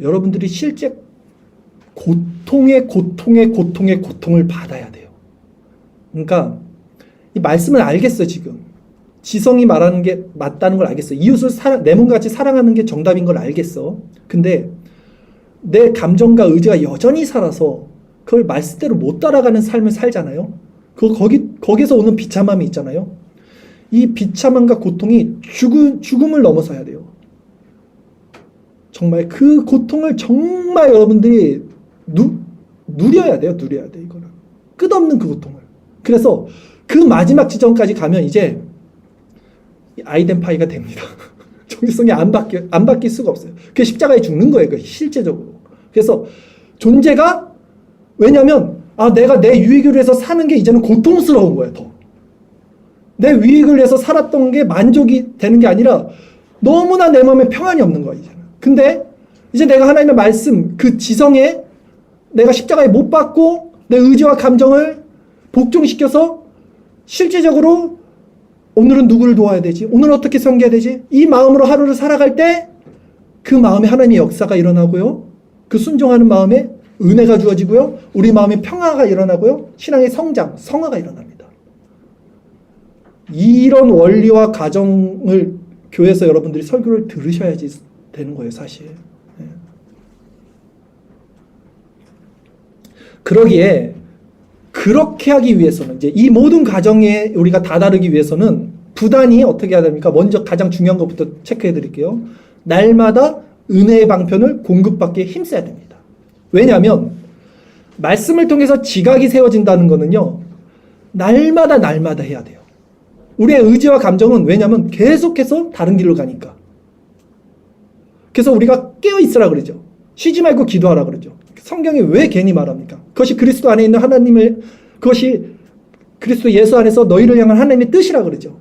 여러분들이 실제 고통을 받아야 돼요. 그러니까 이 말씀을 알겠어요. 지금 지성이 말하는 게 맞다는 걸 알겠어. 이웃을 내 몸같이 사랑하는 게 정답인 걸 알겠어. 근데 내 감정과 의지가 여전히 살아서 그걸 말씀대로 못 따라가는 삶을 살잖아요. 거기서 오는 비참함이 있잖아요. 이 비참함과 고통이 죽음을 넘어서야 돼요. 정말 그 고통을 정말 여러분들이 누려야 돼요. 이거는 끝없는 그 고통을. 그래서 그 마지막 지점까지 가면 이제 아이덴파이가 됩니다. 정체성이 안 바뀔 수가 없어요. 그게 십자가에 죽는 거예요. 실제적으로. 그래서 존재가, 왜냐면 내가 내 유익을 위해서 사는 게 이제는 고통스러운 거예요. 더. 내 유익을 위해서 살았던 게 만족이 되는 게 아니라 너무나 내 마음에 평안이 없는 거예요. 이제는. 근데 이제 내가 하나님의 말씀, 그 지성에 내가 십자가에 못 박고 내 의지와 감정을 복종시켜서 실제적으로 오늘은 누구를 도와야 되지? 오늘 어떻게 섬겨야 되지? 이 마음으로 하루를 살아갈 때 그 마음에 하나님의 역사가 일어나고요. 그 순종하는 마음에 은혜가 주어지고요. 우리 마음에 평화가 일어나고요. 신앙의 성장, 성화가 일어납니다. 이런 원리와 가정을 교회에서 여러분들이 설교를 들으셔야지 되는 거예요, 사실. 네. 그러기에 그렇게 하기 위해서는 이제 이 모든 가정에 우리가 다다르기 위해서는 부단히 어떻게 해야 됩니까? 먼저 가장 중요한 것부터 체크해 드릴게요. 날마다 은혜의 방편을 공급받기에 힘써야 됩니다. 왜냐하면 말씀을 통해서 지각이 세워진다는 거는요, 날마다 해야 돼요. 우리의 의지와 감정은, 왜냐하면 계속해서 다른 길로 가니까. 그래서 우리가 깨어 있으라 그러죠. 쉬지 말고 기도하라 그러죠. 성경이 왜 괜히 말합니까? 그것이 그리스도 안에 있는 그것이 그리스도 예수 안에서 너희를 향한 하나님의 뜻이라 그러죠.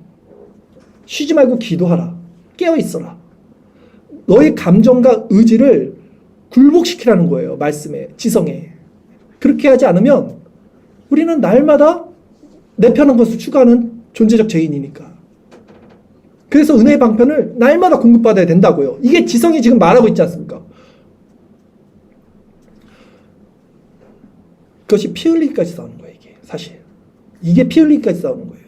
쉬지 말고 기도하라. 깨어 있어라. 너의 감정과 의지를 굴복시키라는 거예요. 말씀에, 지성에. 그렇게 하지 않으면 우리는 날마다 내 편한 것을 추구하는 존재적 죄인이니까. 그래서 은혜의 방편을 날마다 공급받아야 된다고요. 이게 지성이 지금 말하고 있지 않습니까? 그것이 피 흘리기까지 싸우는 거예요. 이게 사실. 이게 피 흘리기까지 싸우는 거예요.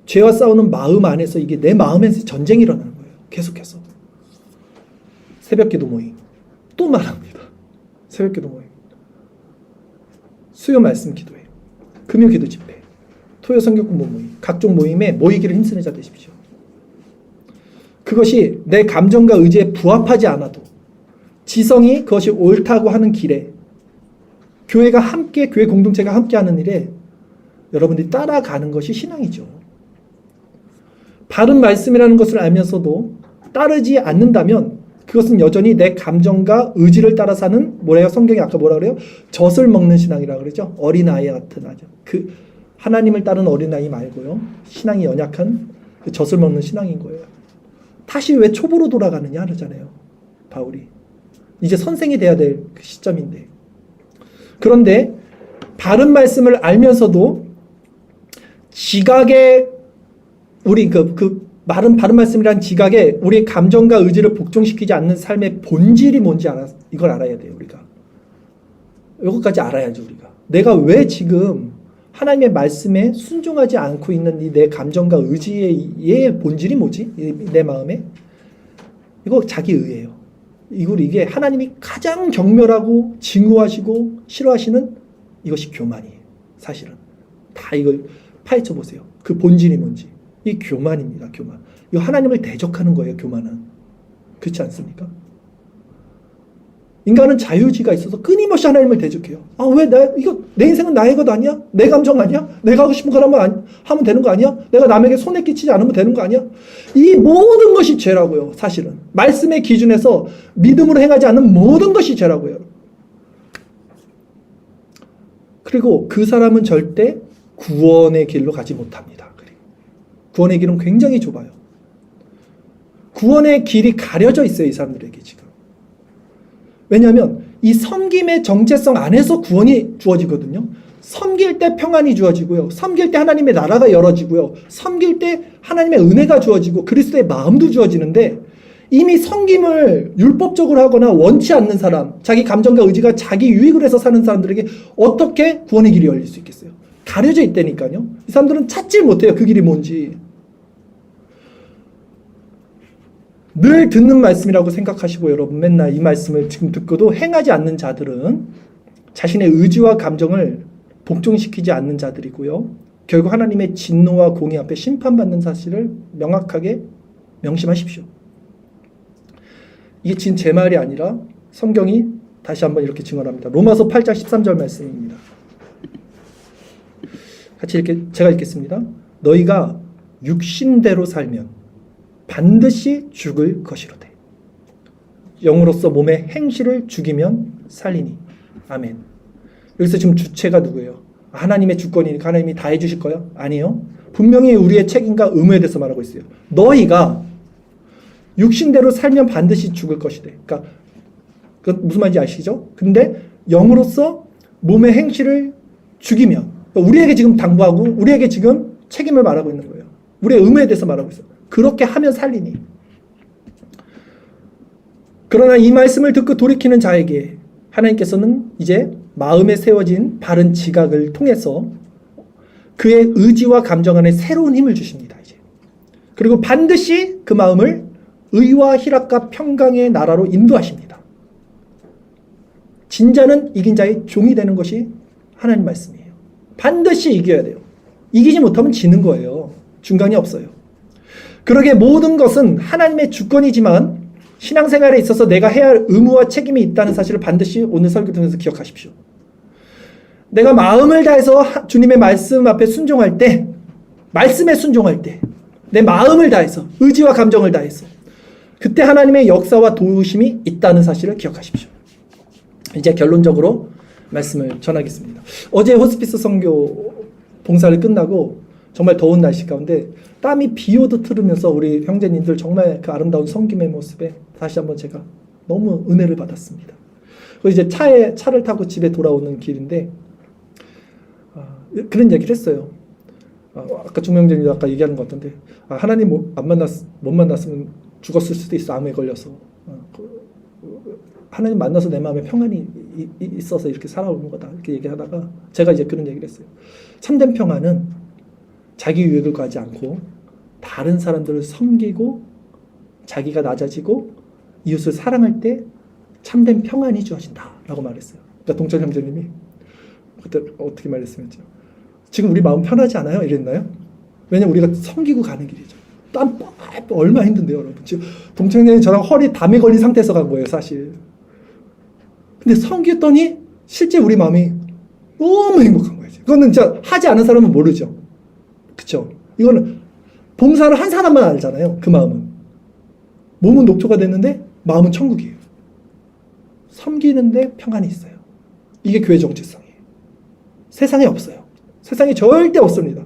죄와 싸우는 마음 안에서 이게 내 마음에서 전쟁이 일어나는 거예요. 계속해서. 새벽기도 모임. 또 말합니다. 새벽기도 모임. 수요 말씀 기도회. 금요기도 집회. 토요 성경 공부 모임. 각종 모임에 모이기를 힘쓰는 자 되십시오. 그것이 내 감정과 의지에 부합하지 않아도 지성이 그것이 옳다고 하는 길에 교회가 함께, 교회 공동체가 함께하는 일에 여러분들이 따라가는 것이 신앙이죠. 바른 말씀이라는 것을 알면서도 따르지 않는다면 그것은 여전히 내 감정과 의지를 따라 사는, 성경이 아까 뭐라 그래요? 젖을 먹는 신앙이라고 그러죠. 어린아이 같은 아죠. 그 하나님을 따르는 어린아이 말고요. 신앙이 연약한 그 젖을 먹는 신앙인 거예요. 다시 왜 초보로 돌아가느냐 그러잖아요. 바울이. 이제 선생이 돼야 될 그 시점인데. 그런데 바른 말씀을 알면서도 지각에 우리 바른 말씀이란 지각에 우리의 감정과 의지를 복종시키지 않는 삶의 본질이 뭔지 이걸 알아야 돼요. 우리가. 이것까지 알아야죠. 우리가. 내가 왜 지금 하나님의 말씀에 순종하지 않고 있는 이 내 감정과 의지의 본질이 뭐지? 내 마음에? 이거 자기의예요. 이게 하나님이 가장 경멸하고 증오하시고 싫어하시는 이것이 교만이에요. 사실은. 다 이걸 파헤쳐 보세요. 그 본질이 뭔지. 이 교만입니다. 교만. 이 하나님을 대적하는 거예요. 교만은. 그렇지 않습니까? 인간은 자유의지가 있어서 끊임없이 하나님을 대적해요. 아, 왜 이거 내 인생은 나의 것 아니야? 내 감정 아니야? 내가 하고 싶은 거 하면 되는 거 아니야? 내가 남에게 손에 끼치지 않으면 되는 거 아니야? 이 모든 것이 죄라고요. 사실은. 말씀의 기준에서 믿음으로 행하지 않는 모든 것이 죄라고요. 그리고 그 사람은 절대 구원의 길로 가지 못합니다. 구원의 길은 굉장히 좁아요. 구원의 길이 가려져 있어요. 이 사람들에게 지금. 왜냐하면 이 섬김의 정체성 안에서 구원이 주어지거든요. 섬길 때 평안이 주어지고요. 섬길 때 하나님의 나라가 열어지고요. 섬길 때 하나님의 은혜가 주어지고 그리스도의 마음도 주어지는데 이미 섬김을 율법적으로 하거나 원치 않는 사람, 자기 감정과 의지가 자기 유익을 해서 사는 사람들에게 어떻게 구원의 길이 열릴 수 있겠어요? 가려져 있다니까요. 이 사람들은 찾지 못해요. 그 길이 뭔지. 늘 듣는 말씀이라고 생각하시고 여러분 맨날 이 말씀을 지금 듣고도 행하지 않는 자들은 자신의 의지와 감정을 복종시키지 않는 자들이고요. 결국 하나님의 진노와 공의 앞에 심판받는 사실을 명확하게 명심하십시오. 이게 지금 제 말이 아니라 성경이 다시 한번 이렇게 증언합니다. 로마서 8장 13절 말씀입니다. 같이 제가 읽겠습니다. 너희가 육신대로 살면 반드시 죽을 것이로되 영으로서 몸의 행실을 죽이면 살리니. 아멘. 여기서 지금 주체가 누구예요? 하나님의 주권이니까 하나님이 다 해주실 거예요? 아니요. 분명히 우리의 책임과 의무에 대해서 말하고 있어요. 너희가 육신대로 살면 반드시 죽을 것이되. 그러니까 그 무슨 말인지 아시죠? 근데 영으로서 몸의 행실을 죽이면, 그러니까 우리에게 지금 당부하고 우리에게 지금 책임을 말하고 있는 거예요. 우리의 의무에 대해서 말하고 있어요. 그렇게 하면 살리니. 그러나 이 말씀을 듣고 돌이키는 자에게 하나님께서는 이제 마음에 세워진 바른 지각을 통해서 그의 의지와 감정 안에 새로운 힘을 주십니다. 이제. 그리고 반드시 그 마음을 의와 희락과 평강의 나라로 인도하십니다. 진자는 이긴 자의 종이 되는 것이 하나님 말씀이에요. 반드시 이겨야 돼요. 이기지 못하면 지는 거예요. 중간이 없어요. 그러게 모든 것은 하나님의 주권이지만 신앙생활에 있어서 내가 해야 할 의무와 책임이 있다는 사실을 반드시 오늘 설교 통해서 기억하십시오. 내가 마음을 다해서 주님의 말씀 앞에 순종할 때, 말씀에 순종할 때, 내 마음을 다해서, 의지와 감정을 다해서 그때 하나님의 역사와 도우심이 있다는 사실을 기억하십시오. 이제 결론적으로 말씀을 전하겠습니다. 어제 호스피스 선교 봉사를 끝나고 정말 더운 날씨 가운데 땀이 비 오듯 흐르면서 우리 형제님들 정말 그 아름다운 섬김의 모습에 다시 한번 제가 너무 은혜를 받았습니다. 그래서 이제 차를 타고 집에 돌아오는 길인데 그런 얘기를 했어요. 아까 중명전이 아까 얘기하는 것 같던데 하나님 못 만났으면 죽었을 수도 있어. 암에 걸려서. 하나님 만나서 내 마음에 평안이 있어서 이렇게 살아오는 거다. 이렇게 얘기하다가 제가 이제 그런 얘기를 했어요. 참된 평안은 자기 유익을 구하지 않고 다른 사람들을 섬기고 자기가 낮아지고 이웃을 사랑할 때 참된 평안이 주어진다 라고 말했어요. 그러니까 동철 형제님이 그때 어떻게 말했으면요. 지금 우리 마음 편하지 않아요? 이랬나요? 왜냐면 우리가 섬기고 가는 길이죠. 땀 얼마나 힘든데요, 여러분. 지금 동철 형제님 저랑 허리 담에 걸린 상태에서 간 거예요, 사실. 근데 섬겼더니 실제 우리 마음이 너무 행복한 거예요. 그거는 진짜 하지 않은 사람은 모르죠. 그쵸? 이거는 봉사를 한 사람만 알잖아요. 그 마음은. 몸은 녹초가 됐는데 마음은 천국이에요. 섬기는데 평안이 있어요. 이게 교회 정체성이에요. 세상에 없어요. 세상에 절대 없습니다.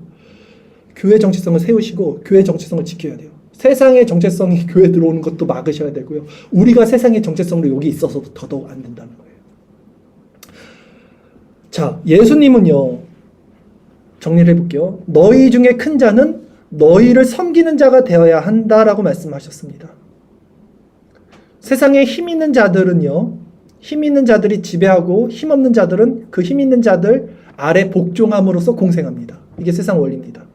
교회 정체성을 세우시고 교회 정체성을 지켜야 돼요. 세상의 정체성이 교회에 들어오는 것도 막으셔야 되고요. 우리가 세상의 정체성으로 여기 있어서 더더욱 안 된다는 거예요. 자, 예수님은요. 정리를 해볼게요. 너희 중에 큰 자는 너희를 섬기는 자가 되어야 한다라고 말씀하셨습니다. 세상에 힘 있는 자들은요. 힘 있는 자들이 지배하고 힘 없는 자들은 그 힘 있는 자들 아래 복종함으로써 공생합니다. 이게 세상 원리입니다.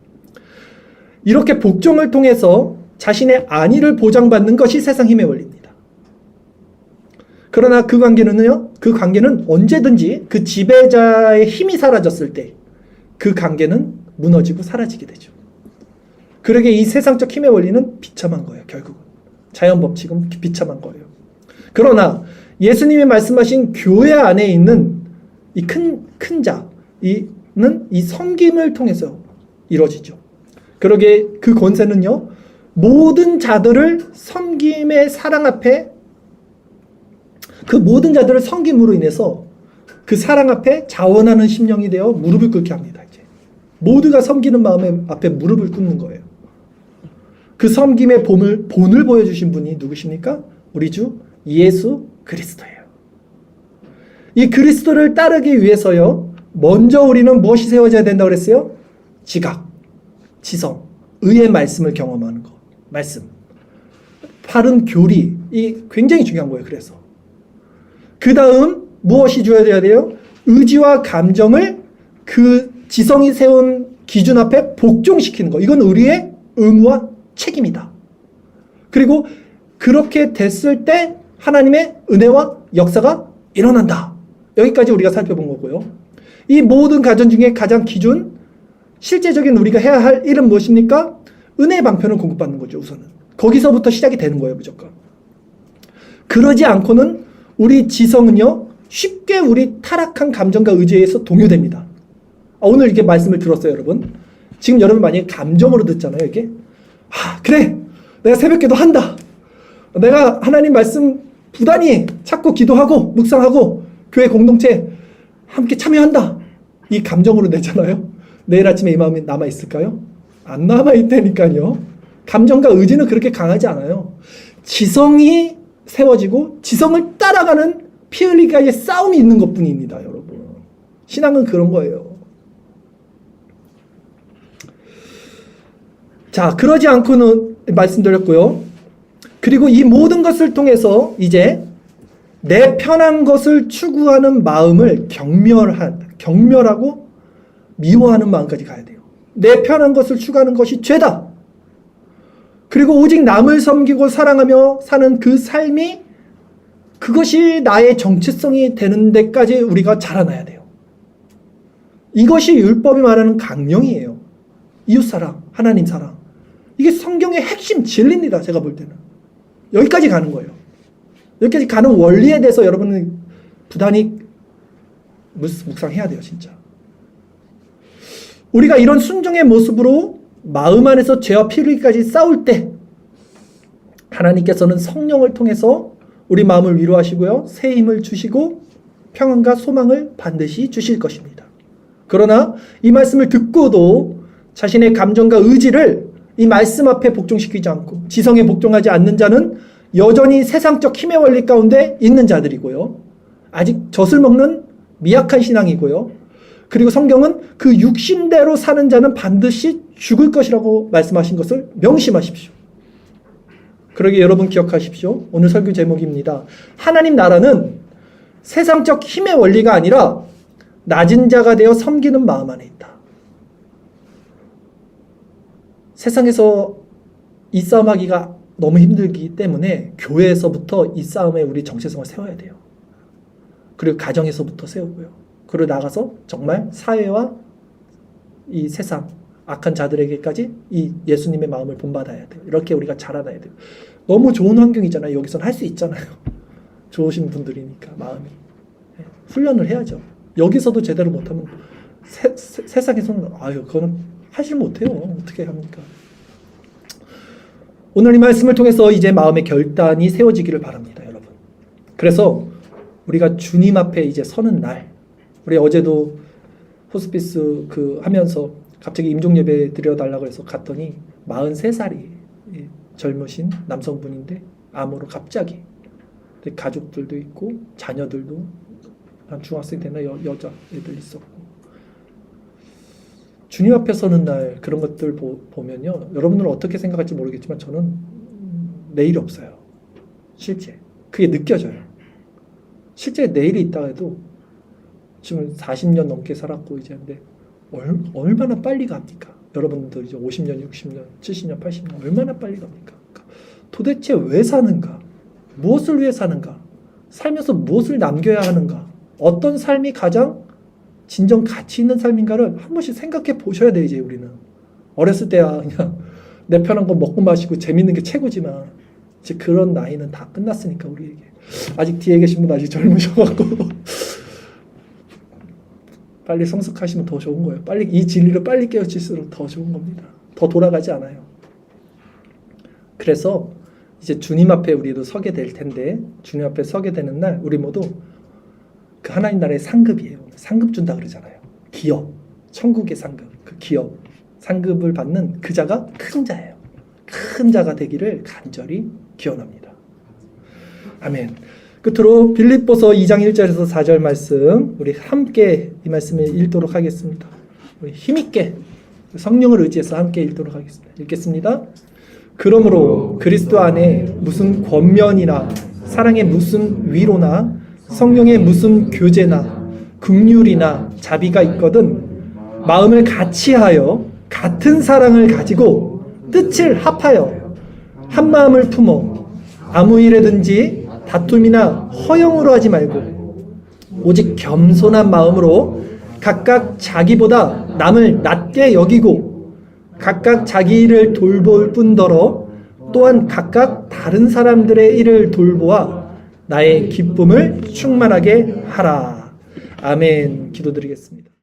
이렇게 복종을 통해서 자신의 안위를 보장받는 것이 세상 힘의 원리입니다. 그러나 그 관계는 언제든지 그 지배자의 힘이 사라졌을 때 그 관계는 무너지고 사라지게 되죠. 그러게 이 세상적 힘의 원리는 비참한 거예요. 결국은 자연 법칙은 비참한 거예요. 그러나 예수님이 말씀하신 교회 안에 있는 이 큰 자는 이 섬김을 통해서 이루어지죠. 그러게 그 권세는요, 모든 자들을 섬김의 사랑 앞에, 그 모든 자들을 섬김으로 인해서 그 사랑 앞에 자원하는 심령이 되어 무릎을 꿇게 합니다. 이제 모두가 섬기는 마음 앞에 무릎을 꿇는 거예요. 그 섬김의 본을 보여주신 분이 누구십니까? 우리 주 예수 그리스도예요. 이 그리스도를 따르기 위해서요, 먼저 우리는 무엇이 세워져야 된다고 그랬어요? 지각, 지성, 의의 말씀을 경험하는 것. 말씀. 바른 교리. 이 굉장히 중요한 거예요. 그래서. 그 다음 무엇이 주어져야 돼요? 의지와 감정을 그 지성이 세운 기준 앞에 복종시키는 것. 이건 우리의 의무와 책임이다. 그리고 그렇게 됐을 때 하나님의 은혜와 역사가 일어난다. 여기까지 우리가 살펴본 거고요. 이 모든 가정 중에 가장 기준, 실제적인 우리가 해야 할 일은 무엇입니까? 은혜의 방편을 공급받는 거죠. 우선은. 거기서부터 시작이 되는 거예요. 무조건. 그러지 않고는 우리 지성은요, 쉽게 우리 타락한 감정과 의지에 의해서 동요됩니다. 오늘 이렇게 말씀을 들었어요. 여러분. 지금 여러분 만약에 감정으로 듣잖아요. 이게. 그래. 내가 새벽기도 한다. 내가 하나님 말씀 부단히 찾고 기도하고 묵상하고 교회 공동체 함께 참여한다. 이 감정으로 내잖아요. 내일 아침에 이 마음이 남아있을까요? 안 남아있다니까요. 감정과 의지는 그렇게 강하지 않아요. 지성이 세워지고 지성을 따라가는 피 흘리기의 싸움이 있는 것뿐입니다. 여러분. 신앙은 그런 거예요. 자, 그러지 않고는 말씀드렸고요. 그리고 이 모든 것을 통해서 이제 내 편한 것을 추구하는 마음을 경멸하고 미워하는 마음까지 가야 돼요. 내 편한 것을 추구하는 것이 죄다. 그리고 오직 남을 섬기고 사랑하며 사는 그 삶이, 그것이 나의 정체성이 되는 데까지 우리가 자라나야 돼요. 이것이 율법이 말하는 강령이에요. 이웃사랑, 하나님 사랑. 이게 성경의 핵심 진리입니다. 제가 볼 때는. 여기까지 가는 거예요. 여기까지 가는 원리에 대해서 여러분은 부단히 묵상해야 돼요. 진짜. 우리가 이런 순종의 모습으로 마음 안에서 죄와 피 흘리기까지 싸울 때 하나님께서는 성령을 통해서 우리 마음을 위로하시고요, 새 힘을 주시고 평안과 소망을 반드시 주실 것입니다. 그러나 이 말씀을 듣고도 자신의 감정과 의지를 이 말씀 앞에 복종시키지 않고 지성에 복종하지 않는 자는 여전히 세상적 힘의 원리 가운데 있는 자들이고요, 아직 젖을 먹는 미약한 신앙이고요, 그리고 성경은 그 육신대로 사는 자는 반드시 죽을 것이라고 말씀하신 것을 명심하십시오. 그러게 여러분 기억하십시오. 오늘 설교 제목입니다. 하나님 나라는 세상적 힘의 원리가 아니라 낮은 자가 되어 섬기는 마음 안에 있다. 세상에서 이 싸움하기가 너무 힘들기 때문에 교회에서부터 이 싸움에 우리 정체성을 세워야 돼요. 그리고 가정에서부터 세우고요. 그리고 나가서 정말 사회와 이 세상 악한 자들에게까지 이 예수님의 마음을 본받아야 돼요. 이렇게 우리가 자라나야 돼요. 너무 좋은 환경이잖아요. 여기서는 할 수 있잖아요. 좋으신 분들이니까 마음이. 훈련을 해야죠. 여기서도 제대로 못하면 세상에서는 그거는 하질 못해요. 어떻게 합니까? 오늘 이 말씀을 통해서 이제 마음의 결단이 세워지기를 바랍니다. 여러분. 그래서 우리가 주님 앞에 이제 서는 날, 우리 어제도 호스피스 하면서 갑자기 임종예배 드려달라고 해서 갔더니 43살이 젊으신 남성분인데 암으로 갑자기, 가족들도 있고 자녀들도 한 중학생 되나 여자 애들 있었고, 주님 앞에 서는 날 그런 것들 보면요, 여러분들은 어떻게 생각할지 모르겠지만 저는 내일이 없어요. 실제 그게 느껴져요. 실제 내일이 있다 해도 지금 40년 넘게 살았고 이제 근데 얼마나 빨리 갑니까? 여러분들 이제 50년, 60년, 70년, 80년 얼마나 빨리 갑니까? 도대체 왜 사는가? 무엇을 위해 사는가? 살면서 무엇을 남겨야 하는가? 어떤 삶이 가장 진정 가치 있는 삶인가를 한 번씩 생각해 보셔야 돼. 이제 우리는 어렸을 때야 그냥 내 편한 거 먹고 마시고 재밌는 게 최고지만 이제 그런 나이는 다 끝났으니까 우리에게 아직 뒤에 계신 분 아직 젊으셔갖고 빨리 성숙하시면 더 좋은 거예요. 빨리 이 진리를 빨리 깨우칠수록 더 좋은 겁니다. 더 돌아가지 않아요. 그래서 이제 주님 앞에 우리도 서게 될 텐데 주님 앞에 서게 되는 날 우리 모두 그 하나님 나라의 상급이에요. 상급 준다 그러잖아요. 기업, 천국의 상급, 그 기업 상급을 받는 그 자가 큰 자예요. 큰 자가 되기를 간절히 기원합니다. 아멘. 끝으로 빌립보서 2장 1절에서 4절 말씀 우리 함께 이 말씀을 읽도록 하겠습니다. 우리 힘있게 성령을 의지해서 함께 읽도록 하겠습니다. 읽겠습니다. 그러므로 그리스도 안에 무슨 권면이나 사랑의 무슨 위로나 성령의 무슨 교제나 긍휼이나 자비가 있거든 마음을 같이하여 같은 사랑을 가지고 뜻을 합하여 한 마음을 품어 아무 일에든지 다툼이나 허영으로 하지 말고 오직 겸손한 마음으로 각각 자기보다 남을 낮게 여기고 각각 자기 일을 돌볼 뿐더러 또한 각각 다른 사람들의 일을 돌보아 나의 기쁨을 충만하게 하라. 아멘. 기도드리겠습니다.